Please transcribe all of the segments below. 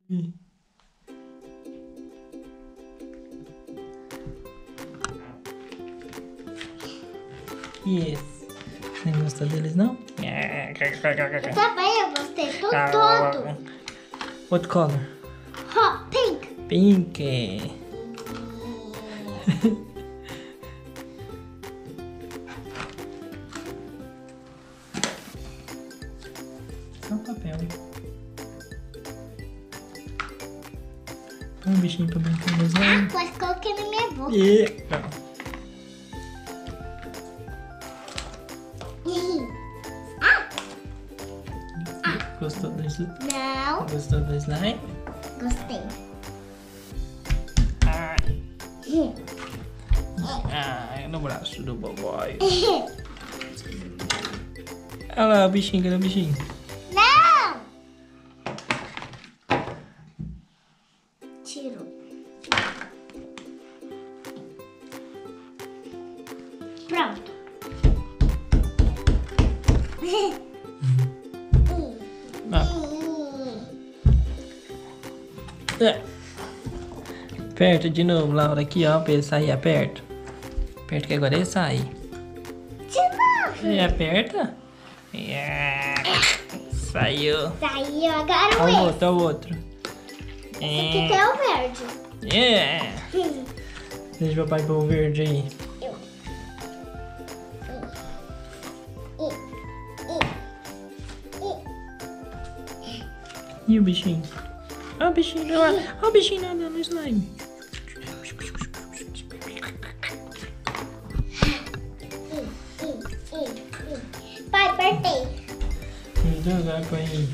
Yes. Você não gostou deles, não? Eu também, eu gostei. Todo. What color? Hot pink. Pink. Só um papel. Põe um bichinho pra brincar no slime. Quase coloquei na minha boca. Gostou do slime? Não. Gostou do slime? Gostei. Ai, no braço do boboy. Olha lá o bichinho, cadê o bichinho? Não! Tiro. Pronto. Aperta de novo, Laura, aqui, ó, pra ele sair, aperta. Aperta que agora ele sai. De novo. E aperta. Saiu. Saiu, agora Olha o o outro, olha o outro. esse aqui tem o verde. Deixa o papai pôr o verde aí. E o bichinho? Olha o bichinho lá. Olha o bichinho nadando no slime. Pai, apertei. Então agora põe aí.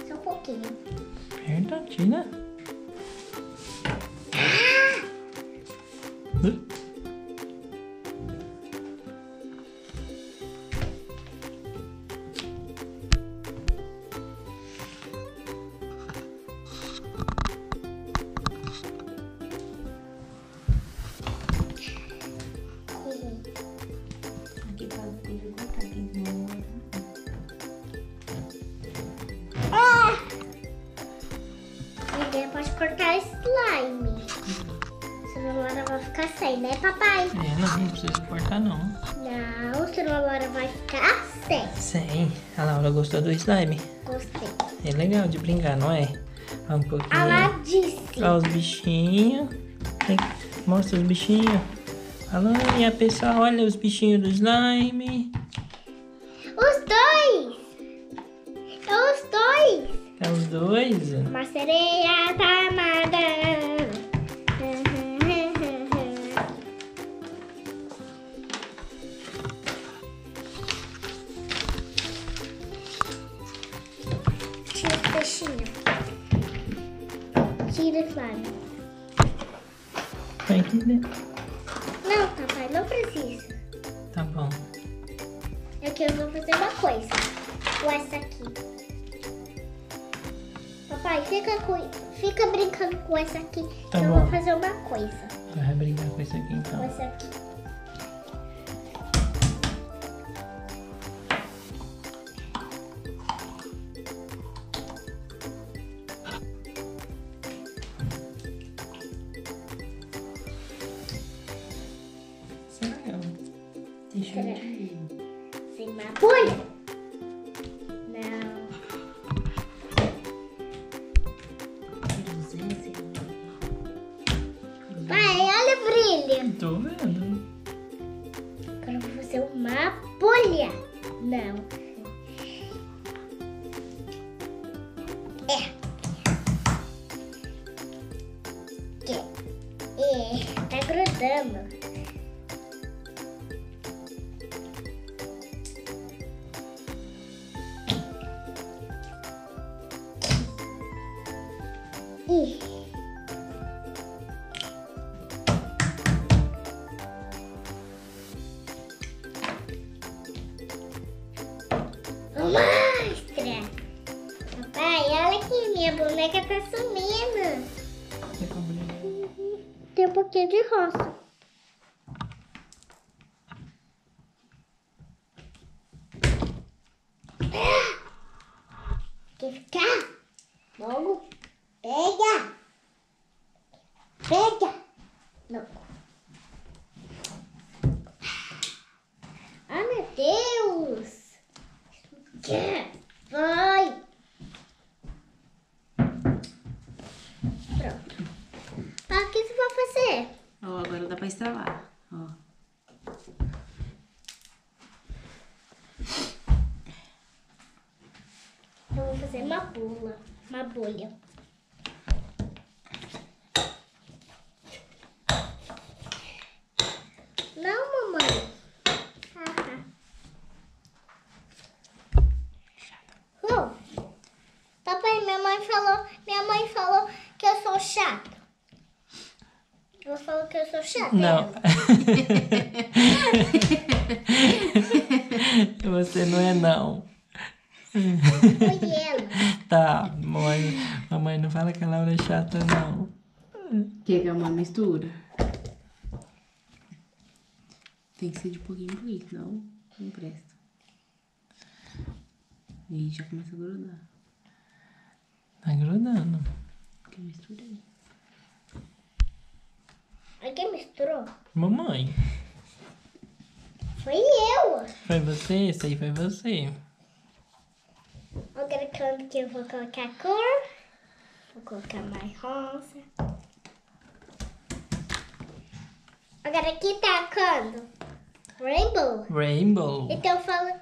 Só um pouquinho. Aperta, tira. Ninguém pode cortar slime. Senão a Laura vai ficar sem, né, papai? Não precisa cortar não. Não, senão a Laura vai ficar sem. Sim, a Laura gostou do slime. Gostei. É legal de brincar, não é? Olha um pouquinho. Ela disse. Olha os bichinhos. Mostra os bichinhos. Olha, pessoal, olha os bichinhos do slime. Os dois! É os dois! É os dois? Uma sereia tá amada. Tira os peixinhos. Tira o slime. Vai aqui dentro. Não, papai, não precisa. Tá bom. Aqui eu vou fazer uma coisa. Com essa aqui. Papai, fica brincando com essa aqui. Tá eu bom. vou fazer uma coisa. Vai brincar com isso aqui Com então. essa aqui. Será? Deixa eu ver. Sem uma bolha? Não. Pai, olha o brilho. Tô vendo. Agora eu vou fazer uma bolha. Não. Tá grudando. Ih. Mostra! Papai, olha aqui, minha boneca tá sumindo. Tem um pouquinho de rosa. Vem cá. Logo. Pega. Pega. Logo. Ai, meu Deus. Vai. Pronto. O que você vai fazer? Ó, agora dá pra estralar. Ó. Eu vou fazer uma bola. Uma bolha. Não, mamãe. Não. Papai, minha mãe falou que eu sou chato. Ela falou que eu sou chata. Não. Você não é, não. Foi ela. Tá, mamãe não fala que a Laura é chata, não. Quer que é uma mistura? Tem que ser de pouquinho em pouquinho, senão não presta. E já começa a grudar. Tá grudando. Que mistura aí? Quem misturou? Mamãe. Foi eu. Foi você? Esse aí foi você. Agora quando que eu vou colocar a cor? Vou colocar mais rosa. Agora aqui tá quando? Rainbow. Rainbow. Então fala.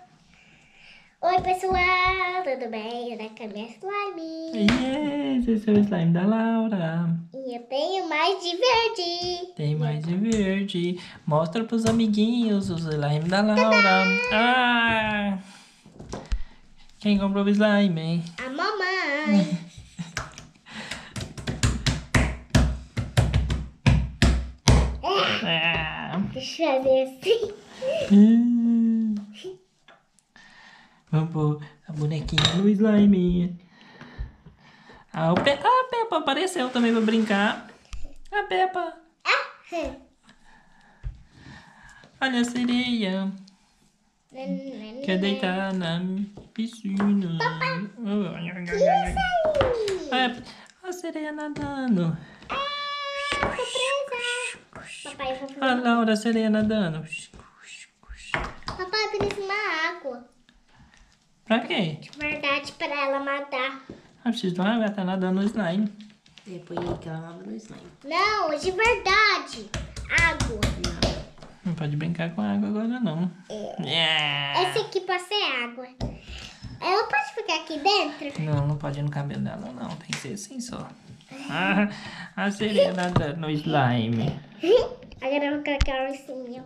Oi pessoal, tudo bem? Eu aqui a minha slime. Yes, esse é o slime da Laura. E eu tenho mais de verde. Tem mais de verde. Mostra pros amiguinhos o slime da Laura. Ah! Quem comprou o slime, hein? A mamãe. Ah. Deixa eu fazer assim. Vamos pôr a bonequinha no slime. A Peppa apareceu também pra brincar. A Peppa. Olha a sereia. Quer deitar na piscina. A sereia nadando. Papai, eu vou fazer. A Laura, a sereia nadando. Papai, eu preciso de uma água. Pra quê? De verdade, para ela matar. Preciso de uma água, tá nadando no slime. É, põe aí que ela lava no slime. Não, de verdade. Água. Não pode brincar com água agora, não. Esse aqui pode ser água. Ela pode ficar aqui dentro? Não, não pode ir no cabelo dela, não. Tem que ser assim só. A sereia nadando no slime. Agora eu vou colocar o ursinho.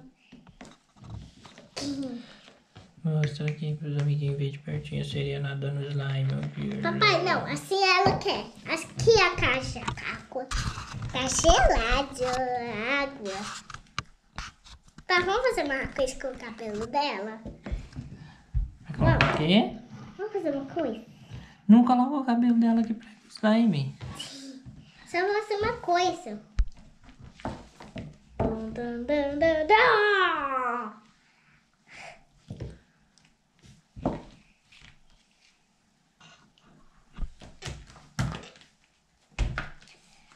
Mostra aqui pros amiguinhos ver de pertinho a sereia nadando no slime. Papai, não. Assim ela quer. Aqui a caixa. Água. Tá gelado. Água. Tá, vamos fazer uma coisa com o cabelo dela? Vai colocar o quê? Vamos fazer uma coisa? Não coloca o cabelo dela aqui pra slime. Só vou fazer uma coisa. Dum, dum, dum, dum, dum.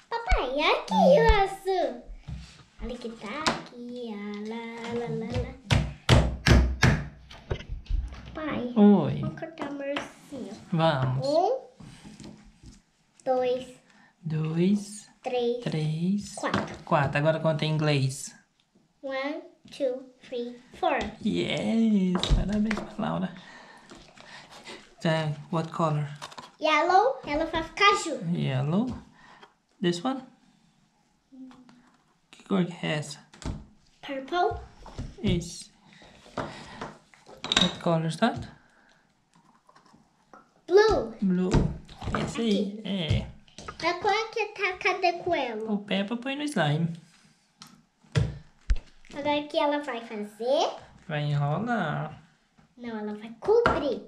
Papai, olha aqui o azul. Olha que tá aqui. Pai, Oi. vamos cortar o meu ursinho. Vamos. 1, 2, 2, 3, 3, 4. 4. Agora conta em inglês. 1, 2, 3, 4. Yes! Parabéns pra Laura. What color? Yellow, ela vai ficar junto. Yellow. This one? Que cor que é essa? Purple, Esse. What color is that? blue. Blue. Esse aí. É. A cor que tá, cadê coelho? O Peppa põe no slime. Agora o que ela vai fazer? Vai enrolar. Não, ela vai cobrir.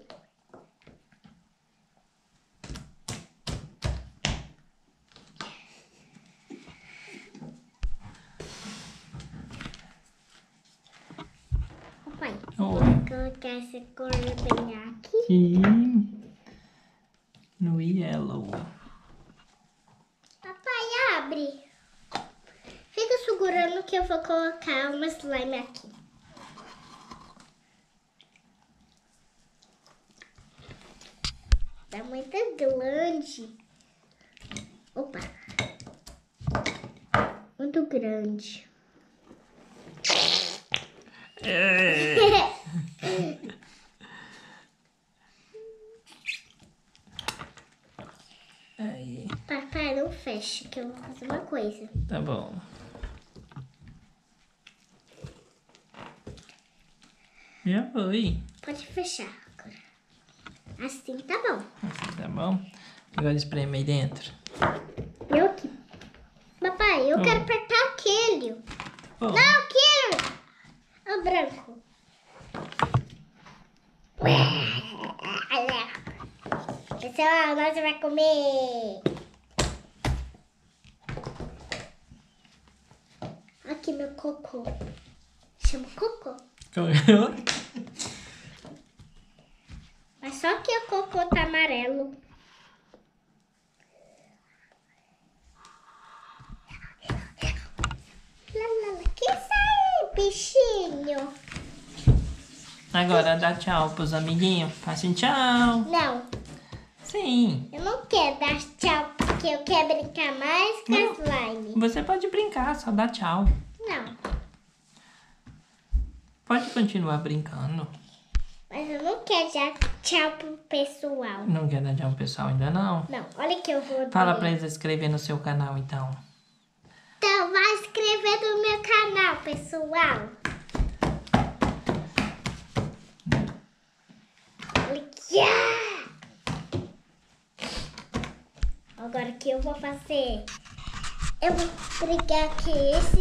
Papai, Oi. vou colocar essa cor bem aqui. Sim. amarelo. Papai, abre. Fica segurando que eu vou colocar uma slime aqui. Tá muito grande. Opa. Muito grande. Aí, Papai, não fecha, que eu vou fazer uma coisa. tá bom. Já foi. Pode fechar agora. Assim tá bom. Assim tá bom? Agora espreme aí dentro. Eu aqui. Papai, eu quero apertar aquele. Bom, Não, aquele. É o branco. Pessoal, nós vamos comer. Aqui meu cocô. Chama cocô. Mas só que o cocô tá amarelo. Que sai, bichinho? Agora dá tchau pros amiguinhos. Assim, tchau. Não, Sim. eu não quero dar tchau porque eu quero brincar mais com a slime. Você pode brincar, só dá tchau. Não, Pode continuar brincando. mas eu não quero dar tchau pro pessoal. Não quer dar tchau pro pessoal ainda não? Não, olha que eu vou Fala ver. pra eles inscrever no seu canal então. Então vai inscrever no meu canal, pessoal. Olha aqui. Agora o que eu vou fazer? Eu vou brigar que esse